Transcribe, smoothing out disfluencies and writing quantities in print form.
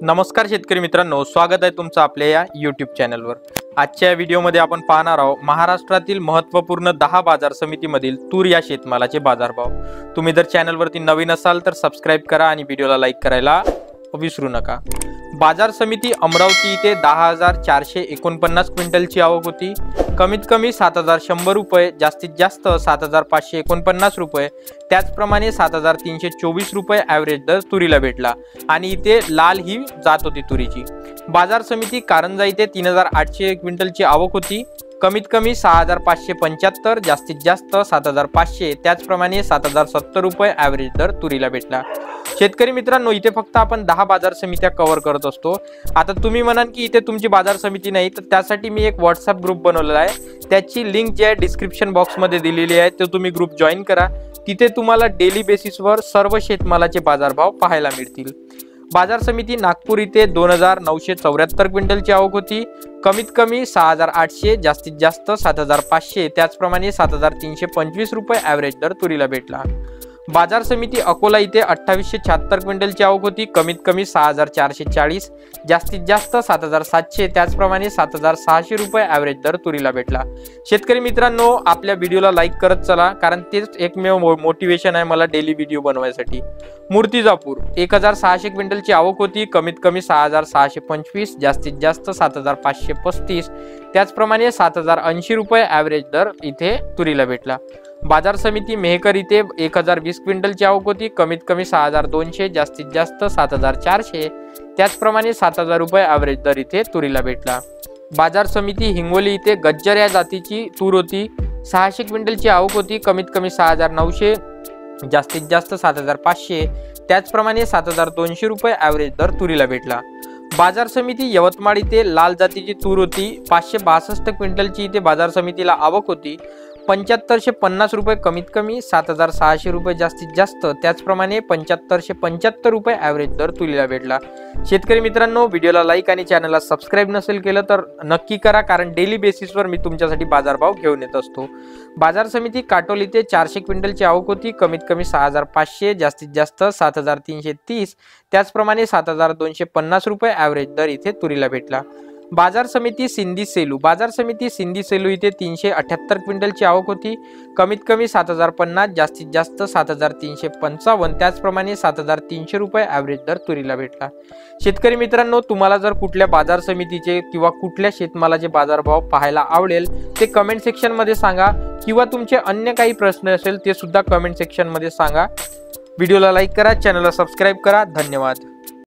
नमस्कार शेतकरी मित्रांनो, स्वागत आहे तुमचं आपल्या या YouTube चॅनलवर। आजच्या व्हिडिओमध्ये आपण पाहणार आहोत महाराष्ट्रातील महत्त्वपूर्ण 10 बाजार समितीमधील तूर या शेतमालाचे बाजारभाव। तुम्ही जर चॅनलवरती नवीन असाल तर सबस्क्राइब करा आणि व्हिडिओला लाईक करायला विसरू नका। बाजार समिती अमरावती इथे 10,449 क्विंटलची आवक होती। कमीत कमी 7,100 रुपये, जास्तीत जास्त 7,549 रुपये, त्याचप्रमाणे 7,324 रुपये ॲव्हरेज दर तुरीला भेटला आणि इथे लाल ही जात होती तुरीची। बाजार समिती कारंजा इथे 3,800 क्विंटलची आवक होती। कमीत कमी 6,575, जास्तीत जास्त 7,500, त्याचप्रमाणे 7,070 रुपये ॲव्हरेज दर तुरीला भेटला। शेतकरी मित्रांनो, इथे फक्त आपण 10 बाजार समित्या कव्हर करत असतो। आता तुम्ही म्हणाल की इथे तुमची बाजार समिती नाही, तर त्यासाठी मी एक व्हॉट्सअप ग्रुप बनवलेला आहे। त्याची लिंक जी आहे डिस्क्रिप्शन बॉक्समध्ये दिलेली आहे, तो तुम्ही ग्रुप जॉईन करा। तिथे तुम्हाला डेली बेसिसवर सर्व शेतमालाचे बाजारभाव पाहायला मिळतील। बाजार समिती नागपूर इथे 2,974 क्विंटलची आवक होती। कमीत कमी 6,800, जास्तीत जास्त 7,500, त्याचप्रमाणे 7,325 रुपये ॲव्हरेज दर तुरीला भेटला। बाजार समिती अकोला इथे 2,876 क्विंटलची आवक होती। कमीत कमी 6,440, जास्तीत जास्त 7,700, त्याचप्रमाणे 7,600 रुपये ॲव्हरेज दर तुरीला भेटला। शेतकरी मित्रांनो, आपल्या व्हिडिओला लाईक करत चला, कारण तेच एकमेव मोटिवेशन आहे मला डेली व्हिडिओ बनवायसाठी। मूर्तिजापूर 1,600 क्विंटलची आवक होती। कमीत कमी 6,625, जास्तीत जास्त 7,535, त्याचप्रमाणे 7,080 रुपये ॲव्हरेज दर इथे तुरीला भेटला। बाजार समिती मेहकर इथे 1,020 क्विंटलची आवक होती। कमीत कमी 6,200, जास्तीत जास्त 7,400, त्याचप्रमाणे 7,000 रुपये ॲव्हरेज दर इथे तुरीला भेटला। बाजार समिती हिंगोली इथे गज्जर या जातीची तूर होती। 600 क्विंटलची आवक होती। कमीत कमी 6,900, जास्तीत जास्त 7,500, त्याचप्रमाणे 7,200 रुपये ॲव्हरेज दर तुरीला भेटला। बाजार समिती यवतमाळ इथे लाल जातीची तूर होती। 562 क्विंटलची इथे बाजार समितीला आवक होती। 7,550 रुपये कमीत कमी, 7,600 रुपये जास्तीत जास्त, त्याचप्रमाणे 7,575 रुपये ॲव्हरेज दर तुरीला भेटला। शेतकरी मित्रांनो, व्हिडिओला लाईक आणि चॅनलला सबस्क्राईब नसेल केलं तर नक्की करा, कारण डेली बेसिसवर मी तुमच्यासाठी बाजारभाव घेऊन येत असतो। बाजार समिती काटोल इथे 400 क्विंटलची आवक होती। कमीत कमी 6,500, जास्तीत जास्त 7,330, त्याचप्रमाणे 7,250 रुपये ॲव्हरेज दर इथे तुरीला भेटला। बाजार समिती सिंधी सेलू इथे 378 क्विंटलची आवक होती। कमीत कमी 7,050, जास्तीत जास्त 7,355, त्याचप्रमाणे 7,300 रुपये ॲव्हरेज दर तुरीला भेटला। शेतकरी मित्रांनो, तुम्हाला जर कुठल्या बाजार समितीचे किंवा कुठल्या शेतमालाचे बाजारभाव पाहायला आवडेल ते कमेंट सेक्शनमध्ये सांगा, किंवा तुमचे अन्य काही प्रश्न असेल ते सुद्धा कमेंट सेक्शनमध्ये सांगा। व्हिडिओला लाईक करा, चॅनलला सबस्क्राईब करा। धन्यवाद।